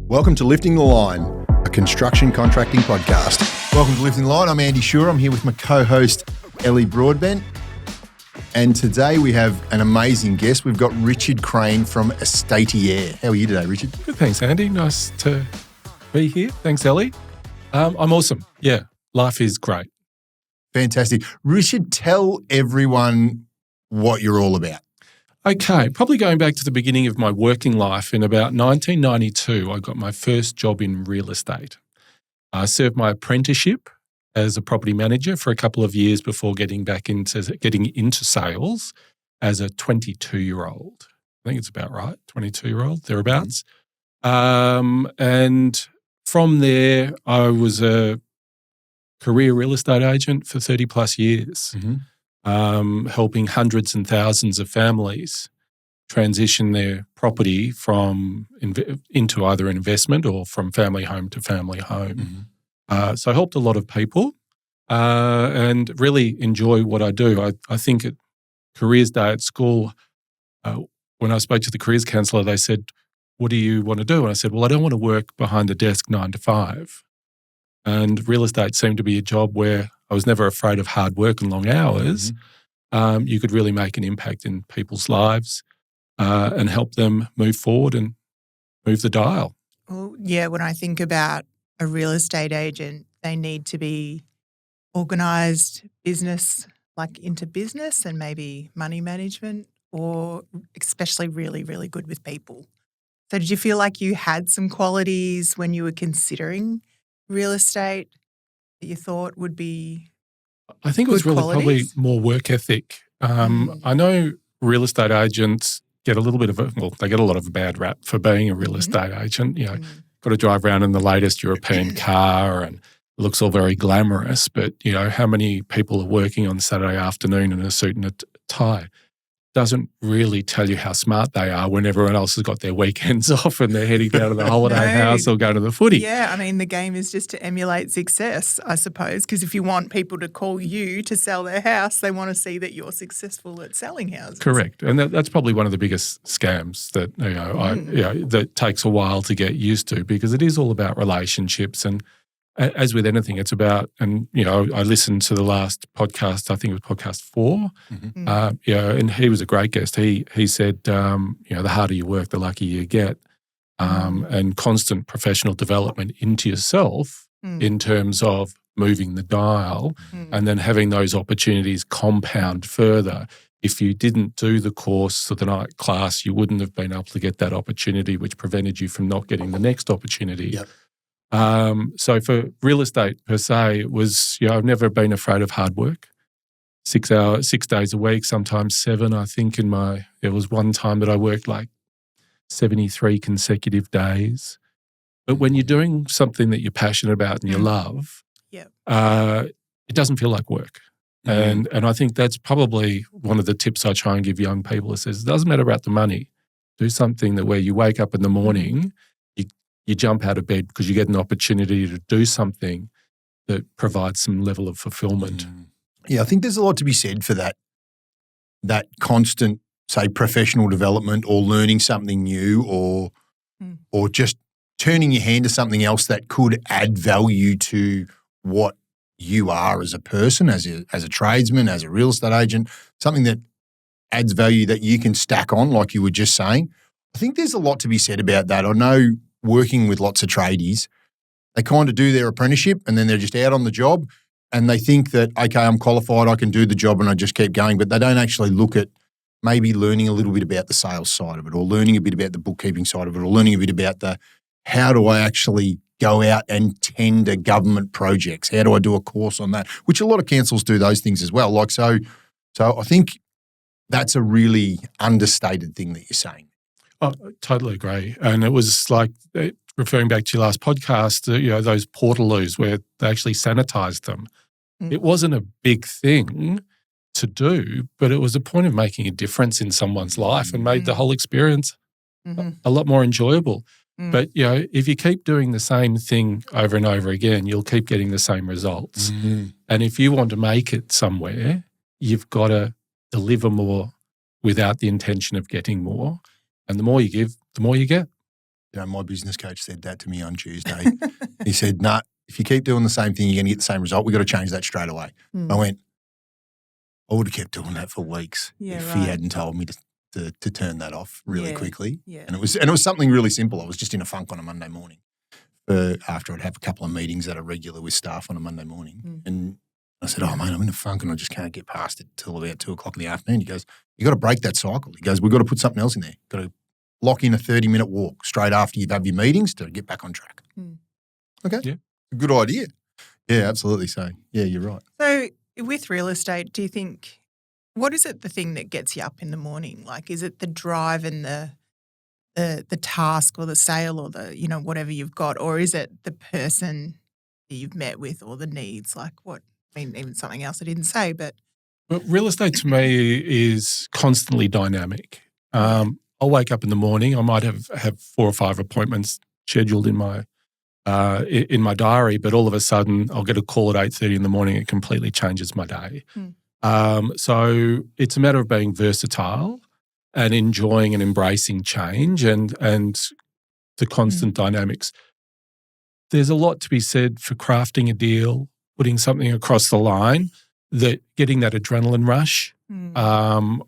Welcome to Lifting the Line, a construction contracting podcast. Welcome to Lifting the Line. I'm Andy Shura. I'm here with my co-host, Elly Broadbent. And today we have an amazing guest. We've got Richard Crane from Estatier. How are you today, Richard? Good, thanks, Andy. Nice to be here. Thanks, Elly. I'm awesome. Yeah, life is great. Fantastic. Richard, tell everyone what you're all about. Okay, probably going back to the beginning of my working life, in about 1992, I got my first job in real estate. I served my apprenticeship as a property manager for a couple of years before getting into sales as a 22-year-old. I think it's about right, 22-year-old, thereabouts. And from there, I was a career real estate agent for 30 plus years. Helping hundreds and thousands of families transition their property from into either an investment or from family home to family home. So I helped a lot of people and really enjoy what I do. I think at Careers Day at school, when I spoke to the careers counsellor, they said, "What do you want to do?" And I said, "Well, I don't want to work behind a desk 9 to 5. And real estate seemed to be a job where I was never afraid of hard work and long hours. You could really make an impact in people's lives and help them move forward and move the dial." Well, yeah, when I think about a real estate agent, they need to be organised into business and maybe money management, or especially really, really good with people. So did you feel like you had some qualities when you were considering real estate that you thought would be I think it was really qualities? probably more work ethic. I know real estate agents get a little bit of they get a lot of a bad rap for being a real estate agent. You know, got to drive around in the latest European car and it looks all very glamorous. But, you know, how many people are working on Saturday afternoon in a suit and a tie? Doesn't really tell you how smart they are when everyone else has got their weekends off and they're heading down to the holiday house or going to the footy. Yeah, I mean, the game is just to emulate success, I suppose, because if you want people to call you to sell their house, they want to see that you're successful at selling houses. Correct. And that's probably one of the biggest scams that, that takes a while to get used to, because it is all about relationships. And as with anything, it's about, and, you know, I listened to the last podcast, I think it was podcast 4, and he was a great guest. He said, the harder you work, the luckier you get, and constant professional development into yourself in terms of moving the dial and then having those opportunities compound further. If you didn't do the course or the night class, you wouldn't have been able to get that opportunity, which prevented you from not getting the next opportunity. Yep. So for real estate per se, it was, I've never been afraid of hard work. 6 days a week, sometimes 7. I think there was one time that I worked like 73 consecutive days. But when you're doing something that you're passionate about and you love, it doesn't feel like work. And I think that's probably one of the tips I try and give young people. It says, it doesn't matter about the money. Do something that where you wake up in the morning, you jump out of bed because you get an opportunity to do something that provides some level of fulfillment. Yeah, I think there's a lot to be said for that constant, say, professional development or learning something new or just turning your hand to something else that could add value to what you are as a person, as a tradesman, as a real estate agent, something that adds value that you can stack on, like you were just saying. I think there's a lot to be said about that. I know working with lots of tradies, they kind of do their apprenticeship and then they're just out on the job and they think that, okay, I'm qualified, I can do the job and I just keep going, but they don't actually look at maybe learning a little bit about the sales side of it or learning a bit about the bookkeeping side of it or learning a bit about how do I actually go out and tender government projects? How do I do a course on that? Which a lot of councils do those things as well. So I think that's a really understated thing that you're saying. Oh, totally agree. And it was like, referring back to your last podcast, those portaloos where they actually sanitized them. It wasn't a big thing to do, but it was a point of making a difference in someone's life and made the whole experience a lot more enjoyable. But, if you keep doing the same thing over and over again, you'll keep getting the same results. And if you want to make it somewhere, you've got to deliver more without the intention of getting more. And the more you give, the more you get. my business coach said that to me on Tuesday. He said, nah, if you keep doing the same thing, you're going to get the same result. We've got to change that straight away. I went, I would have kept doing that for weeks if he hadn't told me to turn that off really quickly. Yeah. And it was something really simple. I was just in a funk on a Monday morning after I'd have a couple of meetings that are regular with staff on a Monday morning. And I said, oh, mate, I'm in a funk and I just can't get past it till about 2 o'clock in the afternoon. He goes, you got to break that cycle. He goes, we've got to put something else in there. Got to lock in a 30-minute walk straight after you've had your meetings to get back on track. Okay. Yeah. Good idea. Yeah, absolutely. So, yeah, you're right. So with real estate, do you think, what is it the thing that gets you up in the morning? Like, is it the drive and the task or the sale or the, whatever you've got, or is it the person that you've met with or the needs? Like what, even something else I didn't say, but. Well, real estate to me is constantly dynamic. I'll wake up in the morning. I might have 4 or 5 appointments scheduled in my diary, but all of a sudden I'll get a call at 8:30 in the morning. It completely changes my day. So it's a matter of being versatile and enjoying and embracing change and the constant dynamics. There's a lot to be said for crafting a deal, putting something across the line, getting that adrenaline rush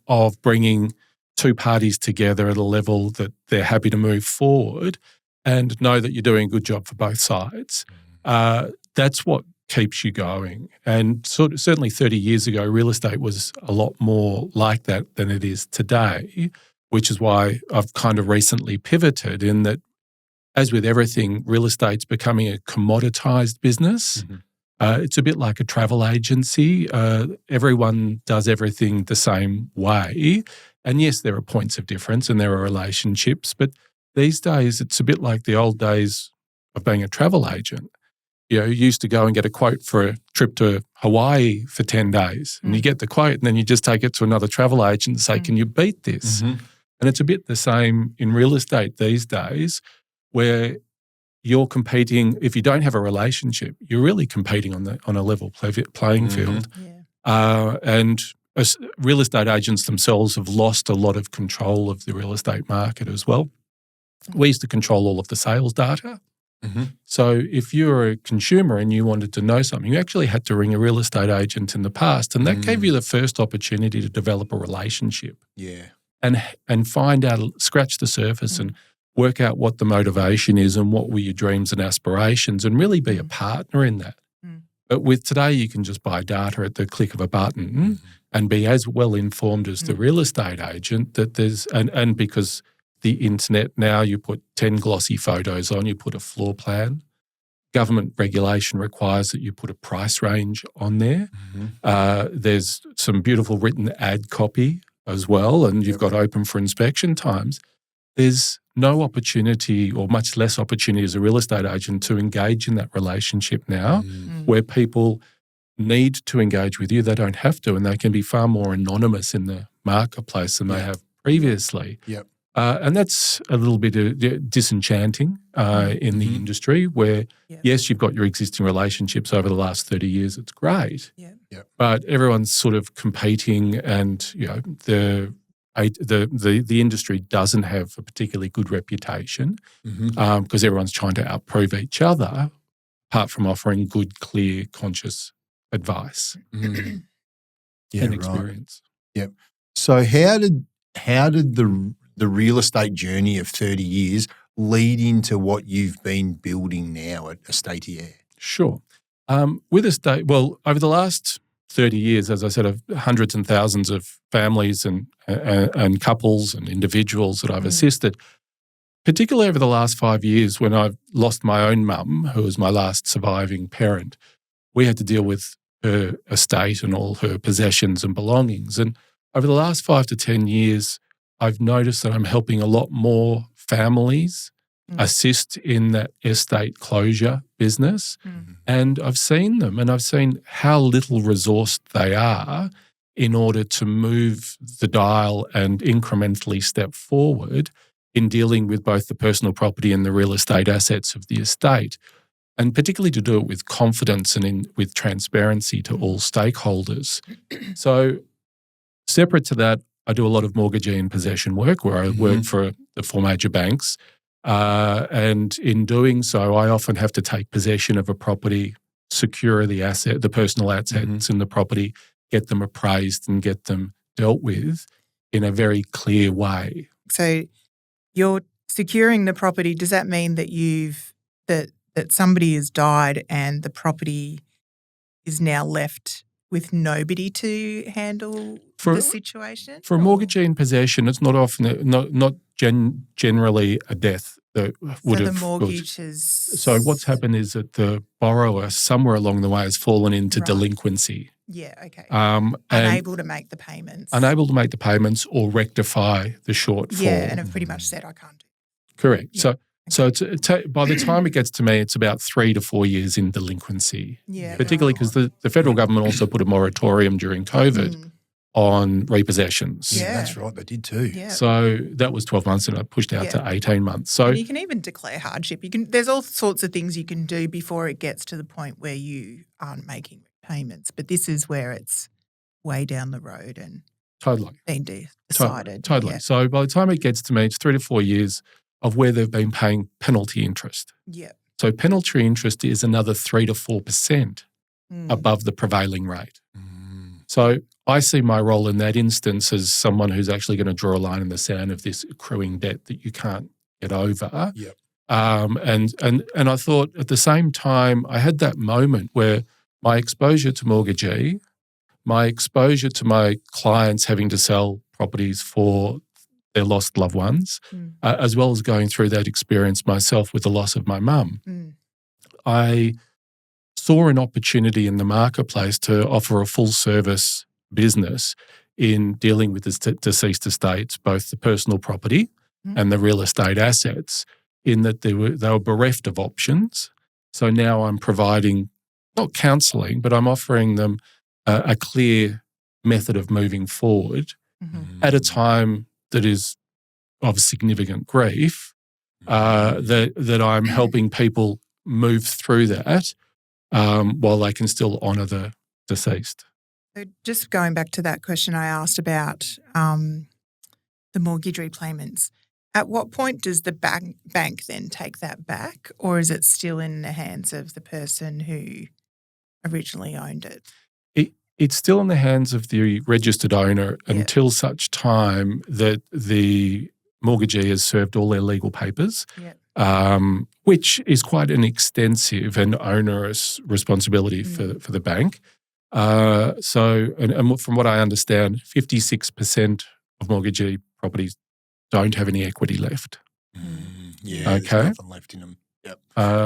of bringing 2 parties together at a level that they're happy to move forward and know that you're doing a good job for both sides. That's what keeps you going. And certainly 30 years ago, real estate was a lot more like that than it is today, which is why I've kind of recently pivoted in that, as with everything, real estate's becoming a commoditized business. It's a bit like a travel agency. Everyone does everything the same way. And yes, there are points of difference and there are relationships, but these days it's a bit like the old days of being a travel agent. You used to go and get a quote for a trip to Hawaii for 10 days and you get the quote and then you just take it to another travel agent and say, can you beat this? And it's a bit the same in real estate these days where you're competing. If you don't have a relationship, you're really competing on a level playing field. And real estate agents themselves have lost a lot of control of the real estate market as well. We used to control all of the sales data. So if you're a consumer and you wanted to know something, you actually had to ring a real estate agent in the past, and that gave you the first opportunity to develop a relationship. And find out, scratch the surface and work out what the motivation is and what were your dreams and aspirations and really be a partner in that. But with today, you can just buy data at the click of a button and be as well informed as the real estate agent that there's, and because the internet now, you put 10 glossy photos on, you put a floor plan. Government regulation requires that you put a price range on there. There's some beautiful written ad copy as well, and you've got open for inspection times. There's no opportunity or much less opportunity as a real estate agent to engage in that relationship now where people need to engage with you. They don't have to, and they can be far more anonymous in the marketplace than they have previously. And that's a little bit disenchanting in the industry where, yes, you've got your existing relationships over the last 30 years. It's great. But everyone's sort of competing and, the industry doesn't have a particularly good reputation because everyone's trying to outprove each other apart from offering good, clear, conscious advice and experience. So how did the real estate journey of 30 years lead into what you've been building now at Estatier? Sure. With estate, over the last 30 years, as I said, of hundreds and thousands of families and couples and individuals that I've assisted, particularly over the last 5 years when I've lost my own mum, who was my last surviving parent, we had to deal with her estate and all her possessions and belongings. And over the last 5 to 10 years, I've noticed that I'm helping a lot more families assist in that estate closure business. And I've seen them and I've seen how little resourced they are in order to move the dial and incrementally step forward in dealing with both the personal property and the real estate assets of the estate, and particularly to do it with confidence and with transparency to all stakeholders. So separate to that, I do a lot of mortgagee and possession work where I work for the 4 major banks And in doing so, I often have to take possession of a property, secure the asset, the personal assets in the property, get them appraised and get them dealt with in a very clear way. So you're securing the property. Does that mean that that somebody has died and the property is now left with nobody to handle the situation? For a mortgagee in possession, it's not often not generally a death that would have. So the mortgage has. So what's happened is that the borrower somewhere along the way has fallen into delinquency. Yeah. Okay. Unable to make the payments. Unable to make the payments or rectify the shortfall. Yeah, and have pretty much said I can't do it. Correct. Yeah. So by the time it gets to me, it's about 3 to 4 years in delinquency. Yeah. Particularly because the federal government also put a moratorium during COVID on repossessions. Yeah, that's right. They did too. Yeah. So that was 12 months and it pushed out to 18 months. So and you can even declare hardship. There's all sorts of things you can do before it gets to the point where you aren't making payments. But this is where it's way down the road and been decided. Totally. Yeah. So by the time it gets to me, it's 3 to 4 years of where they've been paying penalty interest. Yeah. So penalty interest is another 3 to 4% above the prevailing rate. So I see my role in that instance as someone who's actually going to draw a line in the sand of this accruing debt that you can't get over. Yep. And I thought at the same time, I had that moment where my exposure to mortgagee, my exposure to my clients having to sell properties for their lost loved ones, as well as going through that experience myself with the loss of my mum. I saw an opportunity in the marketplace to offer a full-service business in dealing with the deceased estates, both the personal property and the real estate assets, in that they were bereft of options. So now I'm providing, not counselling, but I'm offering them a clear method of moving forward at a time that is of significant grief, that I'm helping people move through that while they can still honour the deceased. So just going back to that question I asked about the mortgage repayments, at what point does the bank then take that back, or is it still in the hands of the person who originally owned it? It's still in the hands of the registered owner until such time that the mortgagee has served all their legal papers, which is quite an extensive and onerous responsibility for the bank. So from what I understand, 56% of mortgagee properties don't have any equity left. There's nothing left in them. Yep.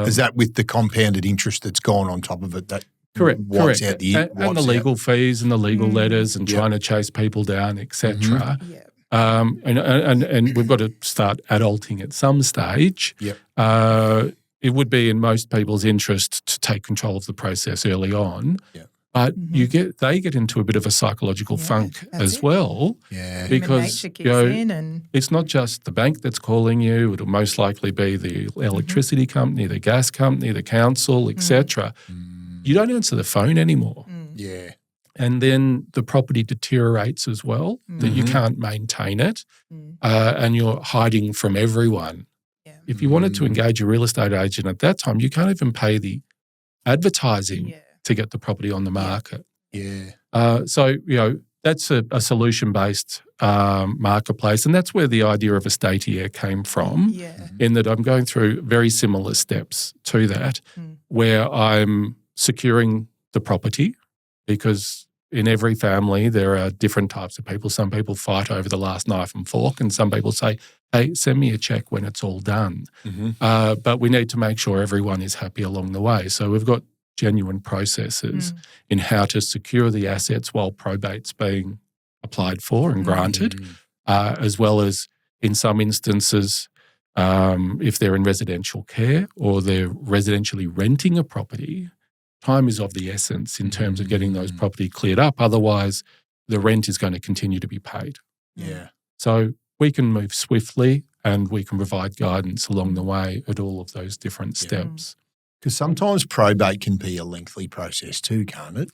Is that with the compounded interest that's gone on top of it? That Correct. Out and the legal fees and the legal letters and trying to chase people down, etc. And we've got to start adulting at some stage. It would be in most people's interest to take control of the process early on. But they get into a bit of a psychological funk as well. Because it's not just the bank that's calling you. It'll most likely be the electricity company, the gas company, the council, etc. You don't answer the phone anymore. And then the property deteriorates as well, that you can't maintain it, and you're hiding from everyone. If you wanted to engage a real estate agent at that time, you can't even pay the advertising to get the property on the market. So, that's a solution-based marketplace, and that's where the idea of Estatier came from, in that I'm going through very similar steps to that, where I'm securing the property, because in every family there are different types of people. Some people fight over the last knife and fork, and some people say, hey, send me a check when it's all done. But we need to make sure everyone is happy along the way. So we've got genuine processes in how to secure the assets while probate's being applied for and granted, as well as in some instances, if they're in residential care or they're residentially renting a property, time is of the essence in terms of getting those property cleared up. Otherwise, the rent is going to continue to be paid. So we can move swiftly and we can provide guidance along the way at all of those different steps. Because sometimes probate can be a lengthy process too, can't it?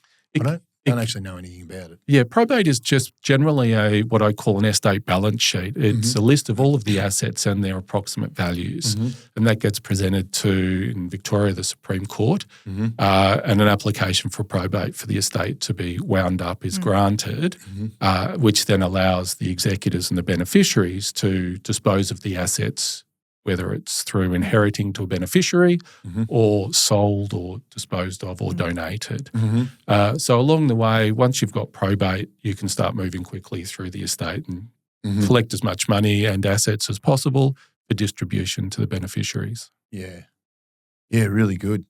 Don't actually know anything about it. Yeah, probate is just generally what I call an estate balance sheet. It's a list of all of the assets and their approximate values, and that gets presented to, in Victoria, the Supreme Court, and an application for probate for the estate to be wound up is granted, which then allows the executors and the beneficiaries to dispose of the assets, whether it's through inheriting to a beneficiary or sold or disposed of or donated. So along the way, once you've got probate, you can start moving quickly through the estate and collect as much money and assets as possible for distribution to the beneficiaries. Yeah. Yeah, really good.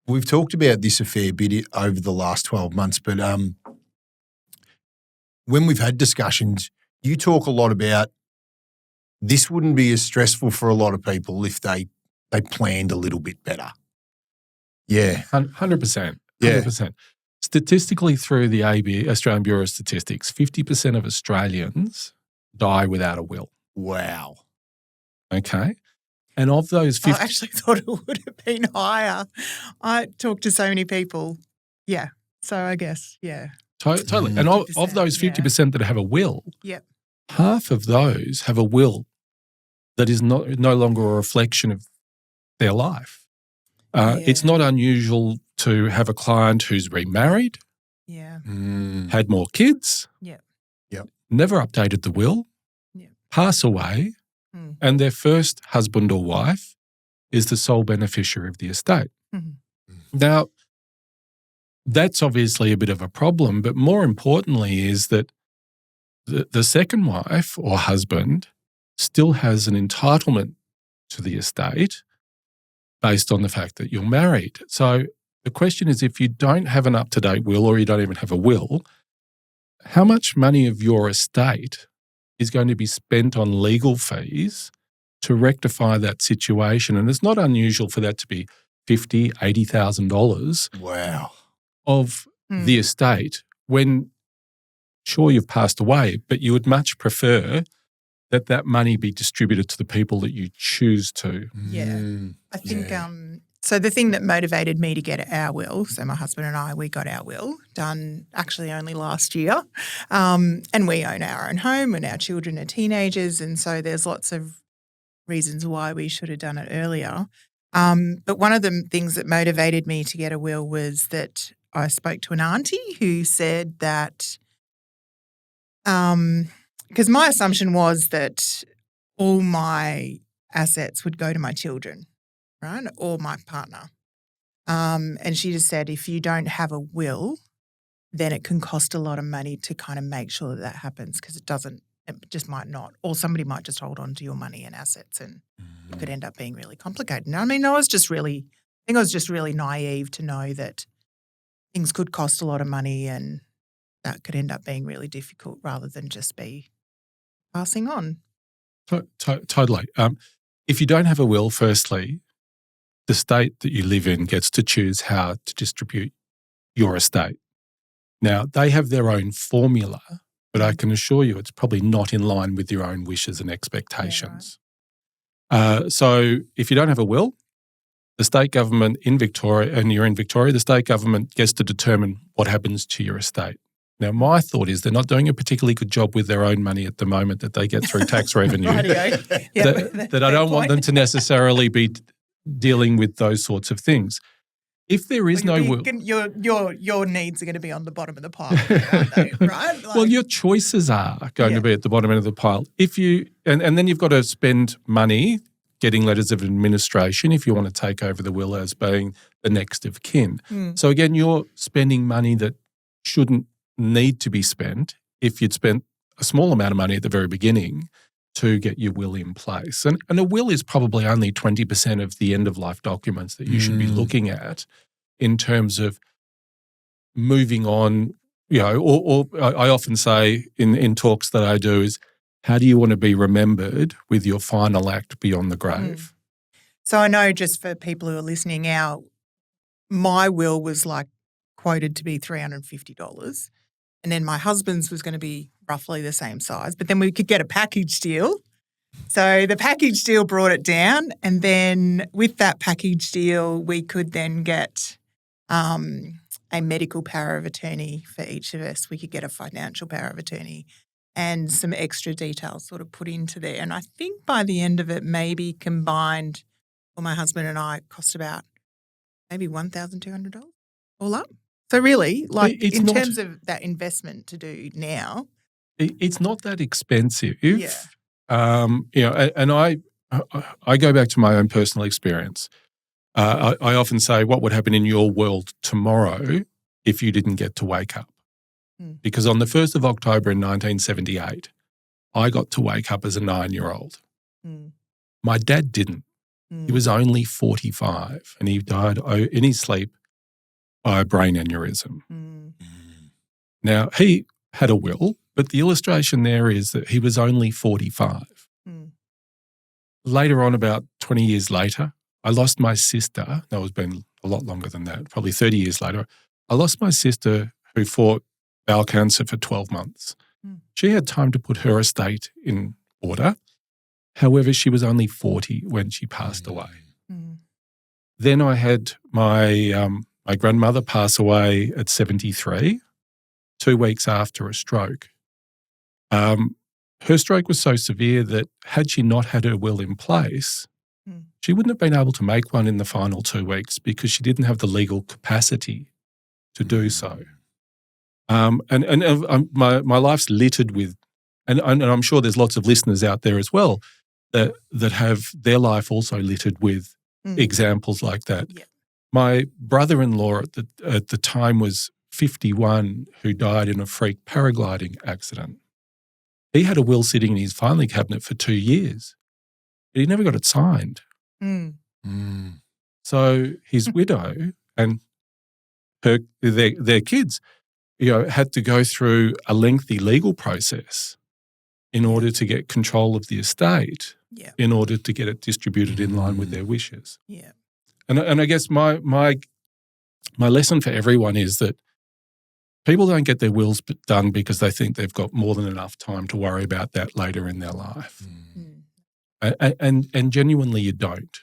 We've talked about this a fair bit over the last 12 months, but when we've had discussions, you talk a lot about this wouldn't be as stressful for a lot of people if they planned a little bit better. Yeah. 100%. Yeah. 100%. Statistically, through the Australian Bureau of Statistics, 50% of Australians die without a will. Wow. Okay. And of those 50... I actually thought it would have been higher. I talked to so many people. Yeah. So I guess, yeah. Totally. And of those 50% that have a will, half of those have a will that is no longer a reflection of their life. It's not unusual to have a client who's remarried, had more kids, never updated the will, pass away, and their first husband or wife is the sole beneficiary of the estate. Now, that's obviously a bit of a problem, but more importantly is that the second wife or husband still has an entitlement to the estate based on the fact that you're married. So the question is, if you don't have an up-to-date will or you don't even have a will, how much money of your estate is going to be spent on legal fees to rectify that situation? And it's not unusual for that to be $50,000, $80,000 Wow. of the estate when, sure, you've passed away, but you would much prefer that money be distributed to the people that you choose to. Yeah. I think so the thing that motivated me to get our will, so my husband and I, we got our will done actually only last year, and we own our own home and our children are teenagers, and so there's lots of reasons why we should have done it earlier. But one of the things that motivated me to get a will was that I spoke to an auntie who said that because my assumption was that all my assets would go to my children, right, or my partner. And she just said, if you don't have a will, then it can cost a lot of money to kind of make sure that happens because it just might not. Or somebody might just hold on to your money and assets and it could end up being really complicated. And I mean, I was just really naive to know that things could cost a lot of money and that could end up being really difficult rather than just be passing on. Totally. If you don't have a will, firstly, the state that you live in gets to choose how to distribute your estate. Now, they have their own formula, but I can assure you it's probably not in line with your own wishes and expectations. Yeah, right. So if you don't have a will, the state government in Victoria, and you're in Victoria, the state government gets to determine what happens to your estate. Now, my thought is they're not doing a particularly good job with their own money at the moment that they get through tax revenue. that I don't want them to necessarily be dealing with those sorts of things. If there is no will, your needs are going to be on the bottom of the pile, aren't they? Right? Well, your choices are going to be at the bottom end of the pile. If you and then you've got to spend money getting letters of administration if you want to take over the will as being the next of kin. So again, you're spending money that shouldn't need to be spent if you'd spent a small amount of money at the very beginning to get your will in place. And a will is probably only 20% of the end-of-life documents that you should be looking at in terms of moving on, or I often say in talks that I do is, how do you want to be remembered with your final act beyond the grave? So I know just for people who are listening out, my will was quoted to be $350. And then my husband's was going to be roughly the same size, but then we could get a package deal. So the package deal brought it down, and then with that package deal, we could then get a a medical power of attorney for each of us. We could get a financial power of attorney and some extra details sort of put into there. And I think by the end of it, maybe combined, for my husband and I, it cost about maybe $1,200 all up. So really, like in terms of that investment to do now. It's not that expensive. Yeah. And I go back to my own personal experience. I often say, what would happen in your world tomorrow if you didn't get to wake up? Because on the 1st of October in 1978, I got to wake up as a 9-year-old. My dad didn't. He was only 45 and he died in his sleep by a brain aneurysm. Now, he had a will, but the illustration there is that he was only 45. Later on, about 20 years later, I lost my sister. That was been a lot longer than that, probably 30 years later. I lost my sister who fought bowel cancer for 12 months. She had time to put her estate in order. However, she was only 40 when she passed away. Then I had my grandmother pass away at 73, 2 weeks after a stroke. Her stroke was so severe that had she not had her will in place, she wouldn't have been able to make one in the final 2 weeks because she didn't have the legal capacity to do so. My life's littered with, and I'm sure there's lots of listeners out there as well that have their life also littered with examples like that. Yeah. My brother-in-law at the time was 51 who died in a freak paragliding accident. He had a will sitting in his filing cabinet for 2 years, but he never got it signed. So his widow and their kids, had to go through a lengthy legal process in order to get control of the estate, in order to get it distributed in line with their wishes. Yeah. And I guess my lesson for everyone is that people don't get their wills done because they think they've got more than enough time to worry about that later in their life. And genuinely you don't.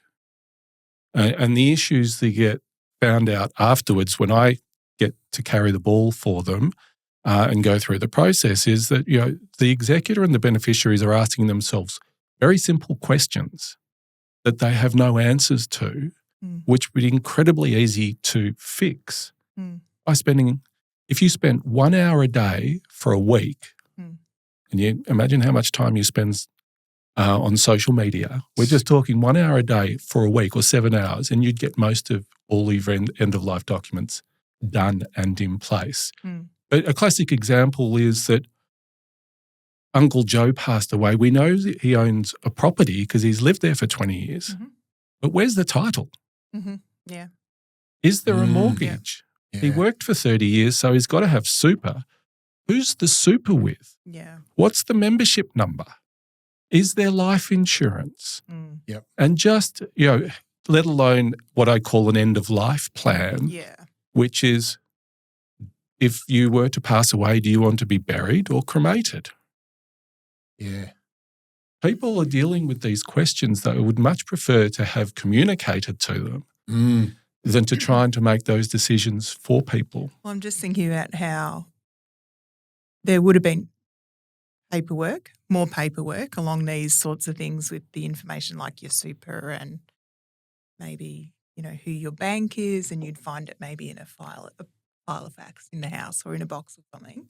And the issues that get found out afterwards when I get to carry the ball for them and go through the process is that, the executor and the beneficiaries are asking themselves very simple questions that they have no answers to, which would be incredibly easy to fix by if you spent 1 hour a day for a week, and you imagine how much time you spend on social media. We're just talking 1 hour a day for a week or 7 hours, and you'd get most of all your end-of-life documents done and in place. A classic example is that Uncle Joe passed away. We know that he owns a property because he's lived there for 20 years. But where's the title? Yeah. Is there a mortgage? Yeah. He worked for 30 years, so he's got to have super. Who's the super with? Yeah. What's the membership number? Is there life insurance? Yep. And just, let alone what I call an end-of-life plan, which is if you were to pass away, do you want to be buried or cremated? Yeah. People are dealing with these questions that I would much prefer to have communicated to them than to trying to make those decisions for people. Well, I'm just thinking about how there would have been more paperwork along these sorts of things with the information like your super and maybe, who your bank is, and you'd find it maybe in a file of fax in the house or in a box or something.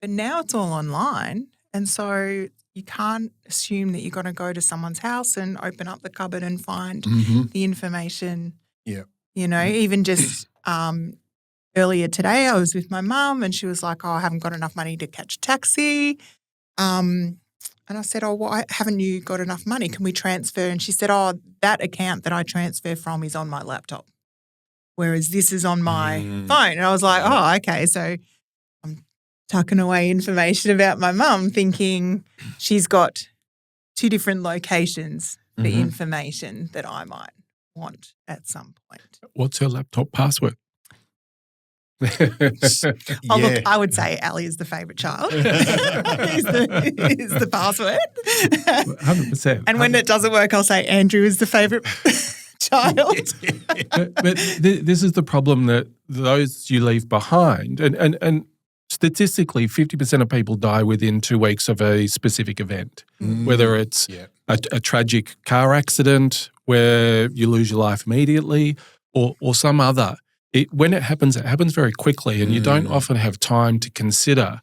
But now it's all online, and so you can't assume that you're going to go to someone's house and open up the cupboard and find the information. Yeah. Even just earlier today I was with my mum and she was like, I haven't got enough money to catch a taxi. And I said, why haven't you got enough money? Can we transfer? And she said, that account that I transfer from is on my laptop, whereas this is on my phone. And I was like, okay. So I'm tucking away information about my mum thinking she's got 2 different locations for information that I might want at some point. What's her laptop password? Look, I would say Elly is the favourite child. is the password. 100%. And when it doesn't work, I'll say Andrew is the favourite child. but this is the problem, that those you leave behind, and statistically, 50% of people die within 2 weeks of a specific event, whether it's a tragic car accident where you lose your life immediately, or some other. When it happens very quickly, and you don't often have time to consider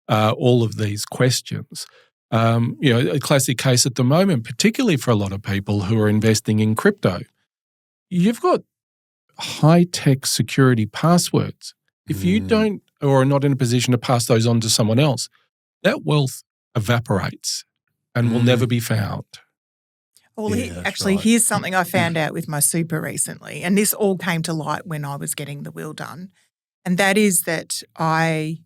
all of these questions. A classic case at the moment, particularly for a lot of people who are investing in crypto, you've got high-tech security passwords. If you don't, or are not in a position to pass those on to someone else, that wealth evaporates and will never be found. Well, here's something I found out with my super recently, and this all came to light when I was getting the will done, and that is that I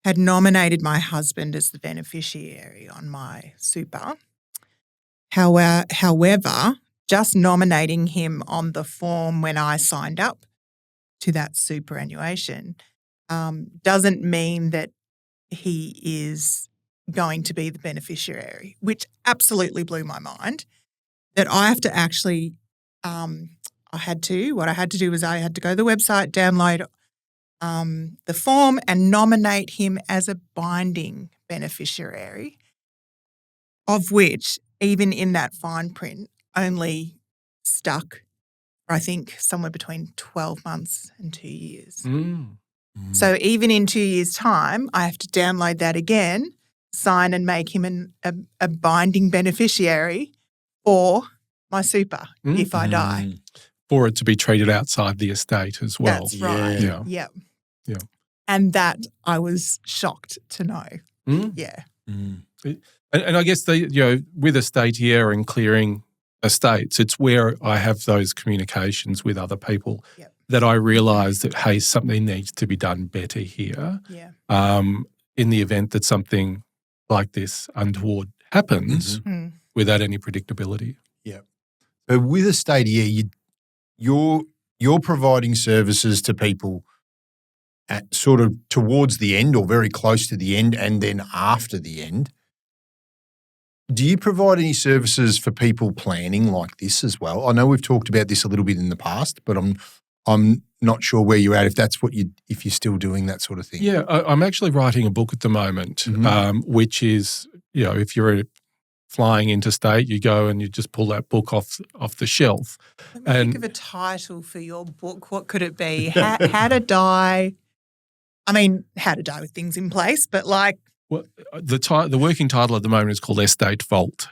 had nominated my husband as the beneficiary on my super. However, just nominating him on the form when I signed up to that superannuation doesn't mean that he is going to be the beneficiary, which absolutely blew my mind. That I have to actually, what I had to do was I had to go to the website, download the form and nominate him as a binding beneficiary, of which, even in that fine print, only stuck, I think, somewhere between 12 months and 2 years. So even in 2 years' time, I have to download that again, sign and make him a binding beneficiary for my super if I die. For it to be treated outside the estate as well. That's right. Yeah. And that I was shocked to know. Yeah. And I guess with Estatier and clearing estates, it's where I have those communications with other people that I realise that, hey, something needs to be done better here. In the event that something like this untoward happens without any predictability. So with Estatier, you're providing services to people at sort of towards the end or very close to the end, and then after the end. Do you provide any services for people planning like this as well? I know we've talked about this a little bit in the past, but I'm not sure where you're at, if you're still doing that sort of thing. Yeah, I'm actually writing a book at the moment, which is, if you're flying interstate, you go and you just pull that book off the shelf. Let me think of a title for your book. What could it be? How to die. I mean, how to die with things in place, but like. Well, the working title at the moment is called Estate Vault.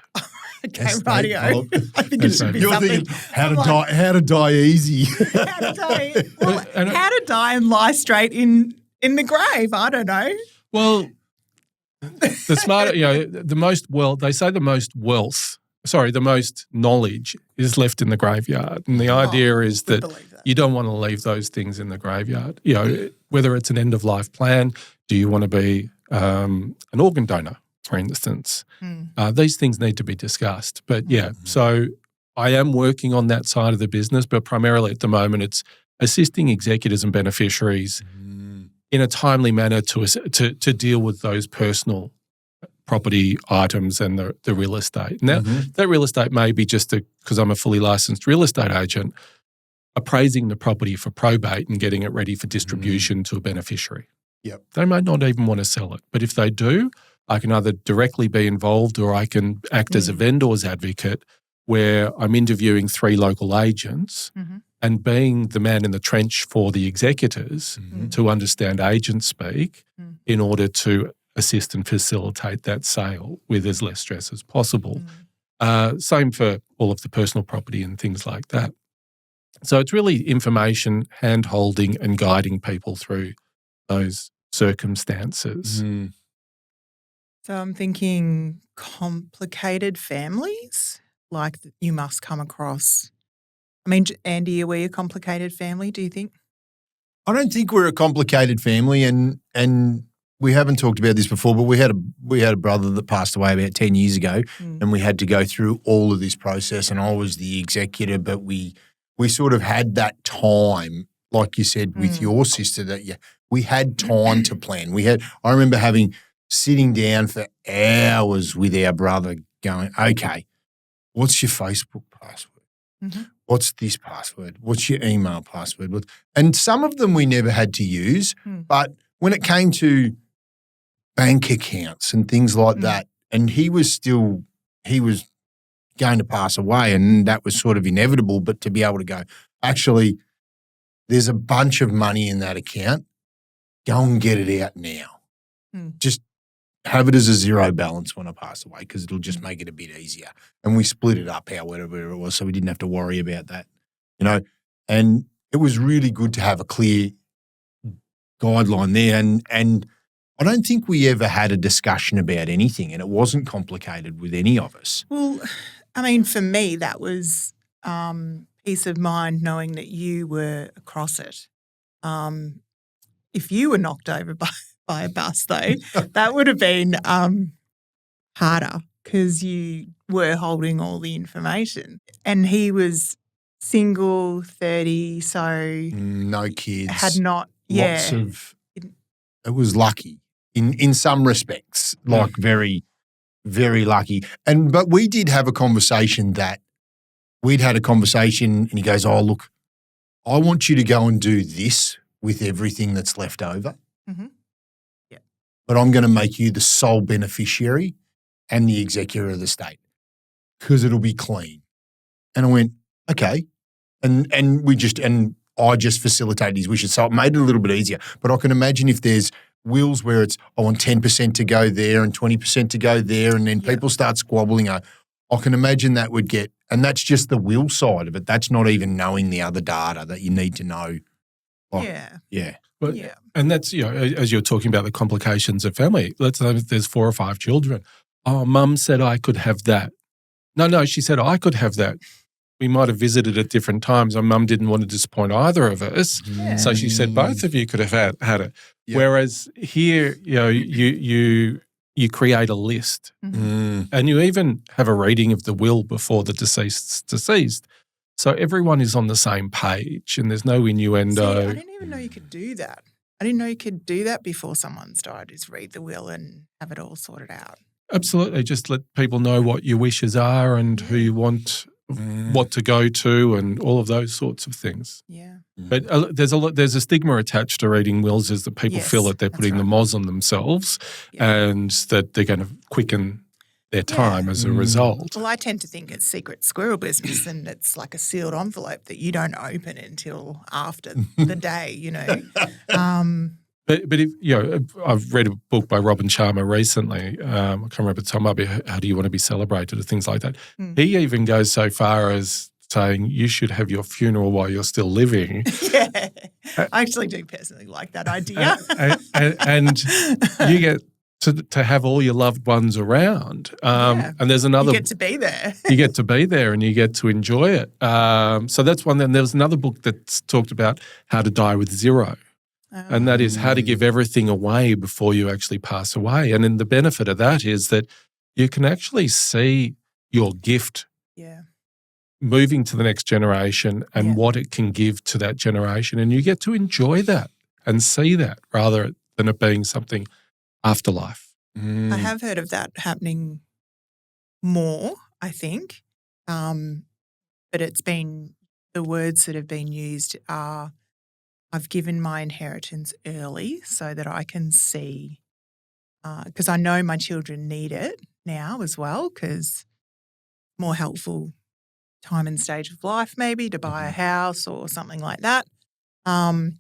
Okay, radio. I think it should be something. How to die easy. How to die and lie straight in the grave. I don't know. Well, the most knowledge is left in the graveyard. And the idea is that you don't want to leave those things in the graveyard. Whether it's an end-of-life plan, do you want to be an organ donor, for instance? These things need to be discussed. But so I am working on that side of the business, but primarily at the moment it's assisting executors and beneficiaries in a timely manner to deal with those personal property items and the real estate. Now, that real estate may be just because I'm a fully licensed real estate agent, appraising the property for probate and getting it ready for distribution to a beneficiary. They might not even want to sell it. But if they do, I can either directly be involved or I can act as a vendor's advocate where I'm interviewing 3 local agents and being the man in the trench for the executors to understand agent speak in order to assist and facilitate that sale with as less stress as possible. Same for all of the personal property and things like that. So it's really information, hand-holding and guiding people through those circumstances. So I'm thinking complicated families, like you must come across. I mean, Andy, are we a complicated family, do you think? I don't think we're a complicated family, and we haven't talked about this before, but we had a brother that passed away about 10 years ago, and we had to go through all of this process, and I was the executor, but we sort of had that time, like you said, with your sister, that we had time to plan. I remember sitting down for hours with our brother going, okay, what's your Facebook password? What's this password? What's your email password? And some of them we never had to use, but when it came to bank accounts and things like that, and he was going to pass away, and that was sort of inevitable, but to be able to go, actually, there's a bunch of money in that account. Go and get it out now. Just have it as a zero balance when I pass away because it'll just make it a bit easier. And we split it up however it was so we didn't have to worry about that, And it was really good to have a clear guideline there. And I don't think we ever had a discussion about anything, and it wasn't complicated with any of us. Well, I mean, for me, that was peace of mind knowing that you were across it. If you were knocked over by a bus, though, that would have been harder because you were holding all the information. And he was single, 30, so no kids. Had not, lots of. It was lucky in some respects, like very, very lucky. But we did have a conversation that we'd had a conversation, and he goes, "Oh, look, I want you to go and do this with everything that's left over. Yeah. But I'm going to make you the sole beneficiary and the executor of the estate because it'll be clean." And I went, okay. And I just facilitated his wishes. So it made it a little bit easier. But I can imagine if there's wills where it's, I want 10% to go there and 20% to go there, and then people start squabbling. I can imagine that would get, and that's just the will side of it. That's not even knowing the other data that you need to know. Yeah. But, and that's, as you're talking about the complications of family, let's say there's 4 or 5 children. Oh, mum said I could have that. No, she said I could have that. We might have visited at different times, and mum didn't want to disappoint either of us. Yeah. So she said both of you could have had it. Yeah. Whereas here, you create a list and you even have a reading of the will before the deceased. So everyone is on the same page and there's no innuendo. See, I didn't even know you could do that. I didn't know you could do that before someone's died, is read the will and have it all sorted out. Absolutely. Just let people know what your wishes are and who you want, what to go to, and all of those sorts of things. Yeah. But there's a stigma attached to reading wills, is that people feel that they're putting the moz on themselves and that they're going to quicken their time as a result. Well, I tend to think it's secret squirrel business and it's like a sealed envelope that you don't open until after the day, But if, I've read a book by Robin Sharma recently. I can't remember the time. Might be How Do You Want to Be Celebrated, or things like that. He even goes so far as saying you should have your funeral while you're still living. Yeah, I actually do personally like that idea. And you get to have all your loved ones around. And there's another. You get to be there. You get to be there and you get to enjoy it. So that's one. Then there was another book that's talked about how to die with zero. And that is how to give everything away before you actually pass away. And then the benefit of that is that you can actually see your gift moving to the next generation and what it can give to that generation. And you get to enjoy that and see that rather than it being something afterlife. I have heard of that happening more, I think. But it's been, the words that have been used are, I've given my inheritance early so that I can see, because I know my children need it now as well, because more helpful time and stage of life maybe to buy a house or something like that. And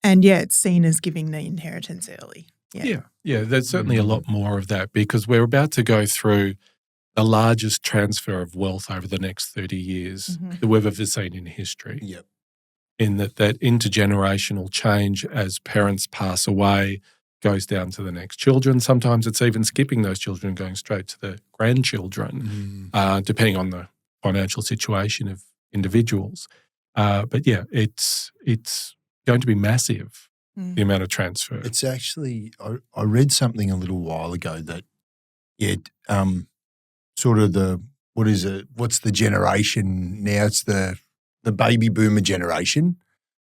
it's seen as giving the inheritance early. Yeah, there's certainly a lot more of that because we're about to go through the largest transfer of wealth over the next 30 years that we've ever seen in history. Yep. In that intergenerational change as parents pass away goes down to the next children. Sometimes it's even skipping those children and going straight to the grandchildren, depending on the financial situation of individuals. But yeah, it's going to be massive, the amount of transfer. It's actually, I read something a little while ago that sort of what's the generation now? It's the baby boomer generation.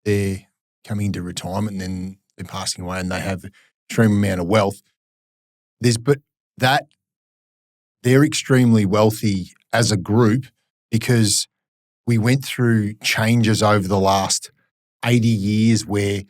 They're coming into retirement and then they're passing away and they have an extreme amount of wealth. They're extremely wealthy as a group, because we went through changes over the last 80 years where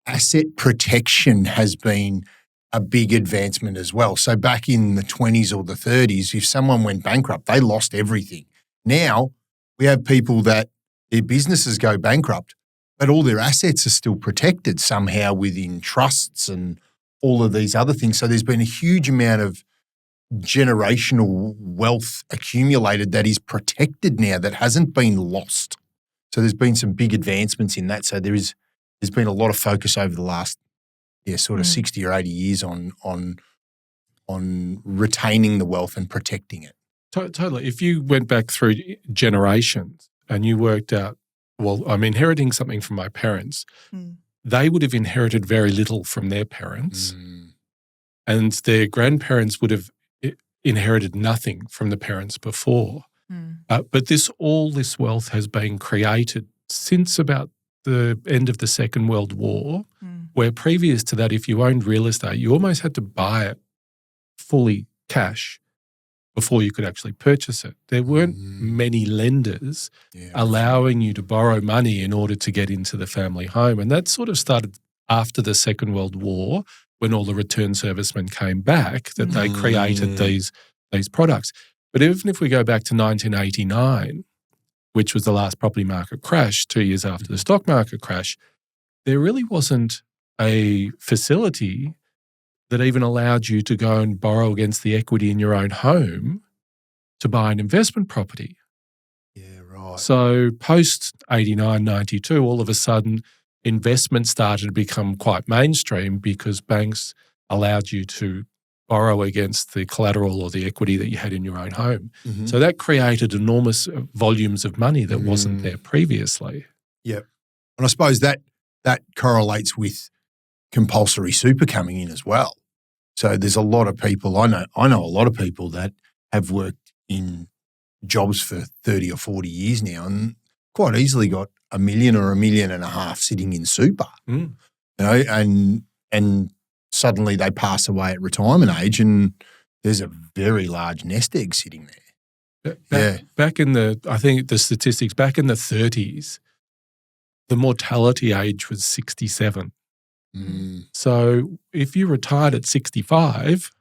asset protection has been a big advancement as well. So back in the 20s or the 30s, if someone went bankrupt, they lost everything. Now we have people that their businesses go bankrupt, but all their assets are still protected somehow within trusts and all of these other things. So there's been a huge amount of generational wealth accumulated that is protected now that hasn't been lost. So there's been some big advancements in that. So there's been a lot of focus over the last, sort of 60 or 80 years on retaining the wealth and protecting it. Totally. If you went back through generations and you worked out, well, I'm inheriting something from my parents, they would have inherited very little from their parents, and their grandparents would have inherited nothing from the parents before. But all this wealth has been created since about the end of the Second World War, where previous to that, if you owned real estate, you almost had to buy it fully cash before you could actually purchase it. There weren't many lenders allowing you to borrow money in order to get into the family home. And that sort of started after the Second World War, when all the return servicemen came back, that they created these products. But even if we go back to 1989, which was the last property market crash, 2 years after the stock market crash, there really wasn't a facility that even allowed you to go and borrow against the equity in your own home to buy an investment property. Yeah, right. So post 89, 92, all of a sudden investment started to become quite mainstream because banks allowed you to borrow against the collateral or the equity that you had in your own home. So that created enormous volumes of money that wasn't there previously. Yeah. And I suppose that correlates with compulsory super coming in as well. So there's a lot of people, I know a lot of people that have worked in jobs for 30 or 40 years now and quite easily got $1 million or $1.5 million sitting in super. You know, and suddenly they pass away at retirement age and there's a very large nest egg sitting there. Back in I think the statistics, back in the 30s, the mortality age was 67. So if you retired at 65,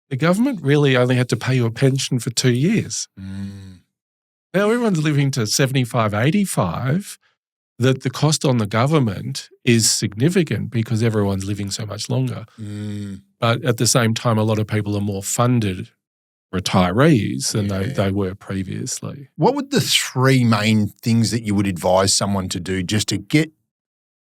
the government really only had to pay you a pension for 2 years. Now everyone's living to 75, 85, that the cost on the government is significant because everyone's living so much longer. But at the same time, a lot of people are more funded retirees than they were previously. What would the three main things that you would advise someone to do just to get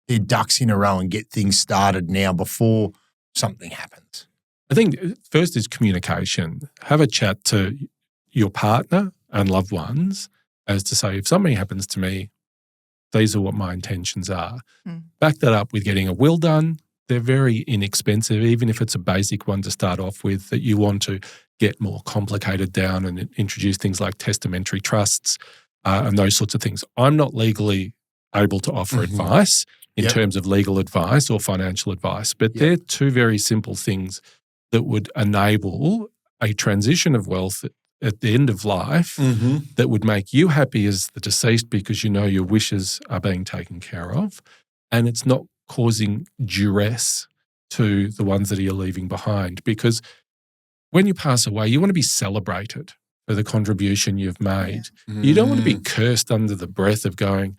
their ducks in a row and get things started now before something happens? I think first is communication. Have a chat to your partner and loved ones as to say, if something happens to me, these are what my intentions are. Back that up with getting a will done. They're very inexpensive, even if it's a basic one to start off with that you want to get more complicated down and introduce things like testamentary trusts and those sorts of things. I'm not legally able to offer advice in terms of legal advice or financial advice, but they're two very simple things that would enable a transition of wealth at the end of life that would make you happy as the deceased because you know your wishes are being taken care of and it's not causing duress to the ones that you're leaving behind. Because when you pass away, you want to be celebrated for the contribution you've made. You don't want to be cursed under the breath of going,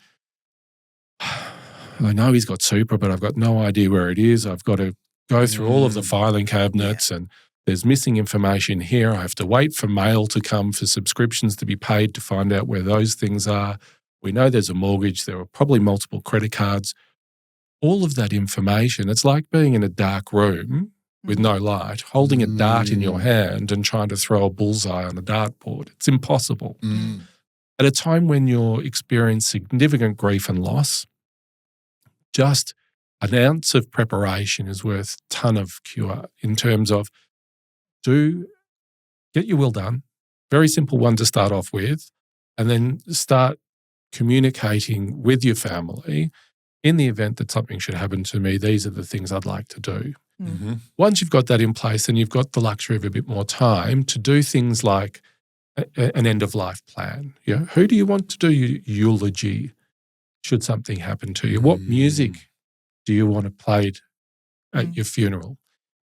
I know he's got super, but I've got no idea where it is. I've got to go through all of the filing cabinets and there's missing information here. I have to wait for mail to come for subscriptions to be paid to find out where those things are. We know there's a mortgage. There are probably multiple credit cards. All of that information, it's like being in a dark room with no light, holding a dart in your hand and trying to throw a bullseye on a dartboard. It's impossible. At a time when you're experiencing significant grief and loss, just an ounce of preparation is worth a ton of cure in terms of get your will done, very simple one to start off with, and then start communicating with your family in the event that something should happen to me, these are the things I'd like to do. Once you've got that in place and you've got the luxury of a bit more time to do things like an end-of-life plan. Who do you want to do your eulogy should something happen to you? What music do you want to play at your funeral?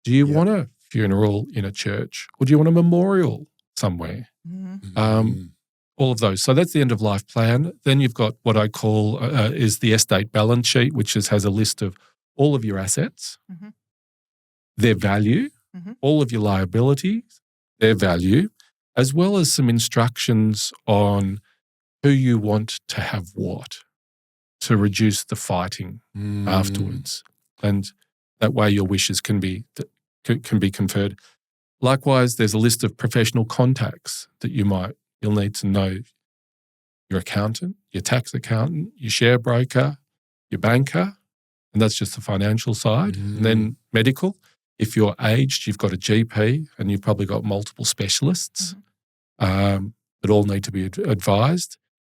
Do you want a funeral in a church, or do you want a memorial somewhere? All of those. So that's the end-of-life plan. Then you've got what I call is the estate balance sheet, which has a list of all of your assets, their value, all of your liabilities, their value, as well as some instructions on who you want to have what to reduce the fighting afterwards. And that way your wishes can be conferred. Likewise, there's a list of professional contacts that you'll need to know: your accountant, your tax accountant, your share broker, your banker, and that's just the financial side. And then medical. If you're aged, you've got a GP and you've probably got multiple specialists that all need to be advised.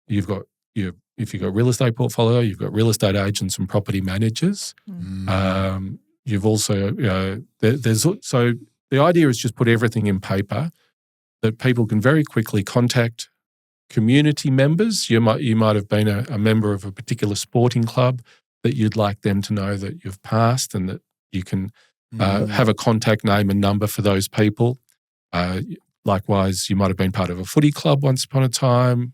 If you've got real estate portfolio, you've got real estate agents and property managers. You've also so the idea is just put everything in paper that people can very quickly contact community members. You might have been a member of a particular sporting club that you'd like them to know that you've passed, and that you can have a contact name and number for those people. Likewise, you might have been part of a footy club once upon a time,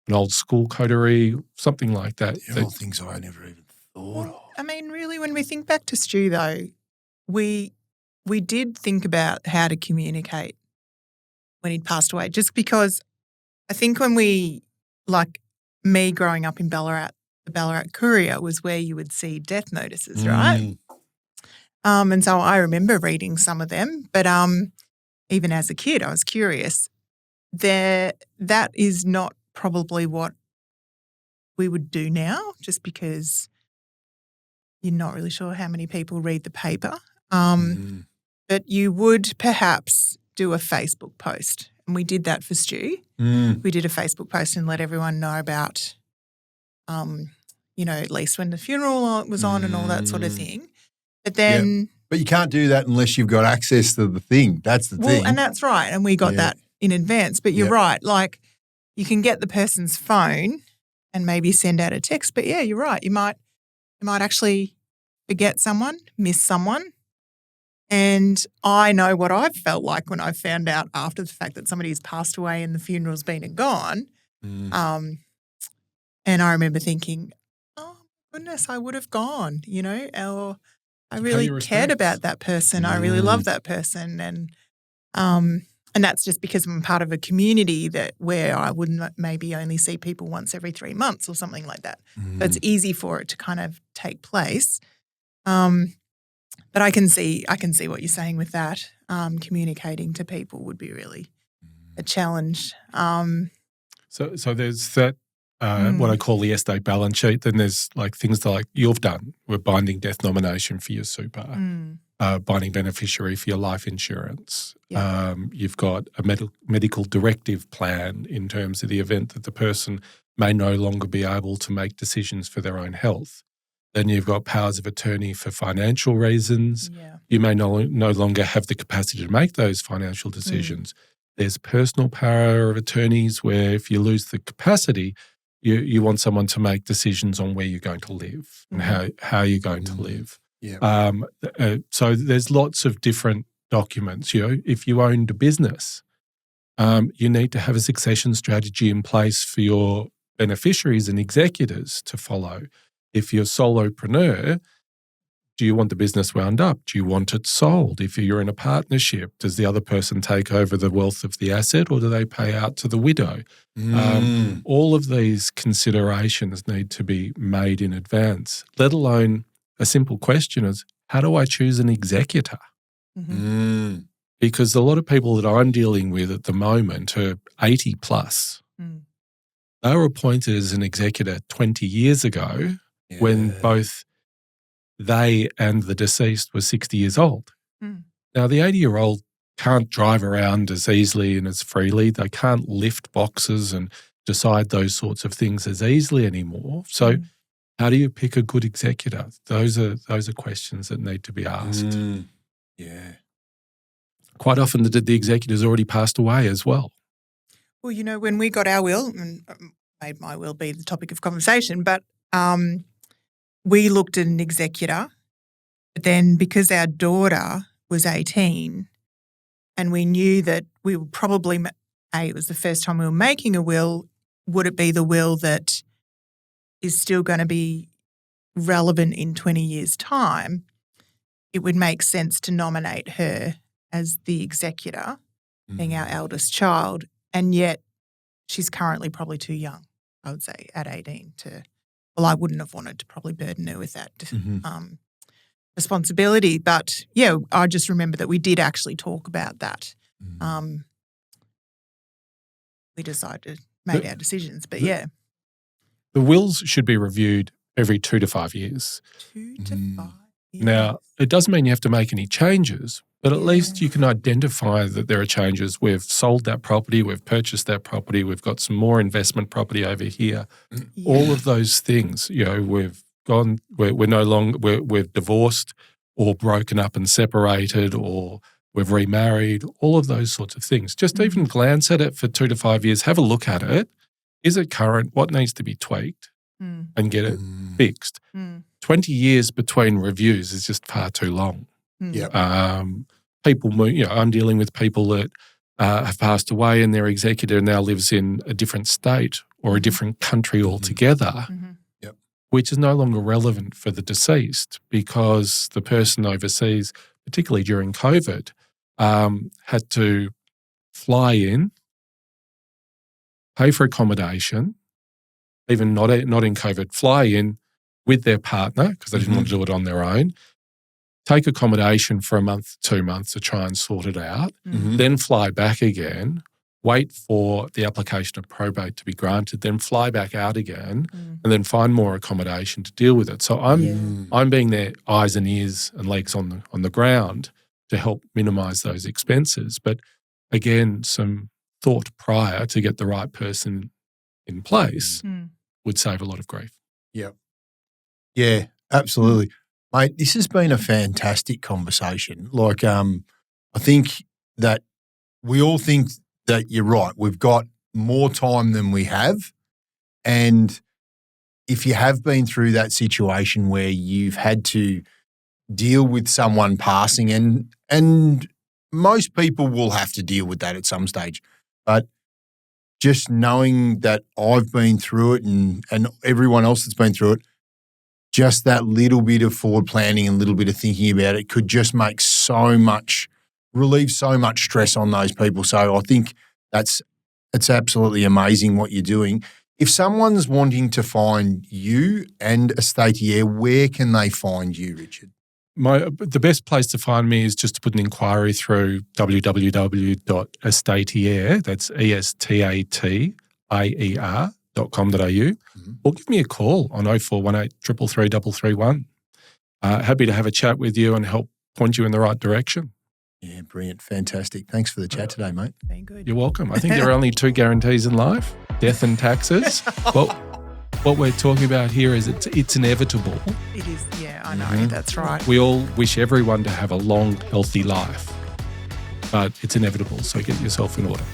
an old school coterie, something like that. All things I never even thought of. I mean, really, when we think back to Stu, though, we did think about how to communicate when he'd passed away, just because I think when like me growing up in Ballarat, the Ballarat Courier was where you would see death notices, right? And so I remember reading some of them, but even as a kid, I was curious. That is not probably what we would do now, just because you're not really sure how many people read the paper. But you would perhaps do a Facebook post, and we did that for Stu. We did a Facebook post and let everyone know about, at least when the funeral was on and all that sort of thing. But then, but you can't do that unless you've got access to the thing. That's the thing. And that's right. And we got that in advance. But you're right. Like, you can get the person's phone and maybe send out a text. But you're right. You might actually forget someone, miss someone. And I know what I've felt like when I found out after the fact that somebody's passed away and the funeral's been and gone. And I remember thinking, oh, goodness, I would have gone, or I really cared about that person. I really love that person. And that's just because I'm part of a community where I wouldn't maybe only see people once every 3 months or something like that. So it's easy for it to kind of take place. But I can see what you're saying with that. Communicating to people would be really a challenge. So there's that what I call the estate balance sheet. Then there's like things like you've done with binding death nomination for your super, binding beneficiary for your life insurance. You've got a medical directive plan in terms of the event that the person may no longer be able to make decisions for their own health. Then you've got powers of attorney for financial reasons. You may no longer have the capacity to make those financial decisions. There's personal power of attorneys where if you lose the capacity, you want someone to make decisions on where you're going to live and how you're going to live. So there's lots of different documents. If you owned a business, you need to have a succession strategy in place for your beneficiaries and executors to follow. If you're a solopreneur, do you want the business wound up? Do you want it sold? If you're in a partnership, does the other person take over the wealth of the asset or do they pay out to the widow? All of these considerations need to be made in advance, let alone a simple question is, how do I choose an executor? Because a lot of people that I'm dealing with at the moment are 80 plus. They were appointed as an executor 20 years ago when both they and the deceased were 60 years old. Now, the 80-year-old can't drive around as easily and as freely. They can't lift boxes and decide those sorts of things as easily anymore. So how do you pick a good executor? Those are questions that need to be asked. Quite often the executor's already passed away as well. Well, when we got our will, and made my will be the topic of conversation, but we looked at an executor. But then because our daughter was 18 and we knew that we were probably, it was the first time we were making a will, would it be the will that is still going to be relevant in 20 years' time? It would make sense to nominate her as the executor, being our eldest child, and yet she's currently probably too young, I would say, at 18 well, I wouldn't have wanted to probably burden her with that responsibility. But, yeah, I just remember that we did actually talk about that. We decided, made our decisions, but yeah. The wills should be reviewed every 2 to 5 years. 2 to 5 years. Now, it doesn't mean you have to make any changes, but at least you can identify that there are changes. We've sold that property, we've purchased that property, we've got some more investment property over here. Yeah. All of those things, we've gone, we're no longer, we've divorced or broken up and separated, or we've remarried, all of those sorts of things. Just even glance at it for 2 to 5 years, have a look at it. Is it current? What needs to be tweaked? And get it fixed. 20 years between reviews is just far too long. People move, I'm dealing with people that have passed away and their executor now lives in a different state or a different country altogether, which is no longer relevant for the deceased because the person overseas, particularly during COVID, had to fly in, pay for accommodation, even not in COVID, fly in with their partner because they didn't want to do it on their own, take accommodation for a month, 2 months to try and sort it out, then fly back again, wait for the application of probate to be granted, then fly back out again, and then find more accommodation to deal with it. So I'm being their eyes and ears and legs on the ground to help minimise those expenses. But again, some thought prior to get the right person in place would save a lot of grief. Yeah, absolutely. Mate, this has been a fantastic conversation. Like, I think that we all think that you're right. We've got more time than we have. And if you have been through that situation where you've had to deal with someone passing, and most people will have to deal with that at some stage, but just knowing that I've been through it and everyone else that's been through it, just that little bit of forward planning and a little bit of thinking about it could just make relieve so much stress on those people. So I think it's absolutely amazing what you're doing. If someone's wanting to find you and Estatier, where can they find you, Richard? The best place to find me is just to put an inquiry through www.estatier, that's ESTATAER.com.au, or give me a call on 0418 333 331. Happy to have a chat with you and help point you in the right direction. Yeah, brilliant. Fantastic. Thanks for the chat today, mate. Very good. You're welcome. I think there are only 2 guarantees in life, death and taxes. Well, what we're talking about here is it's inevitable. It is, yeah, I know, that's right. We all wish everyone to have a long, healthy life, but it's inevitable, so get yourself in order.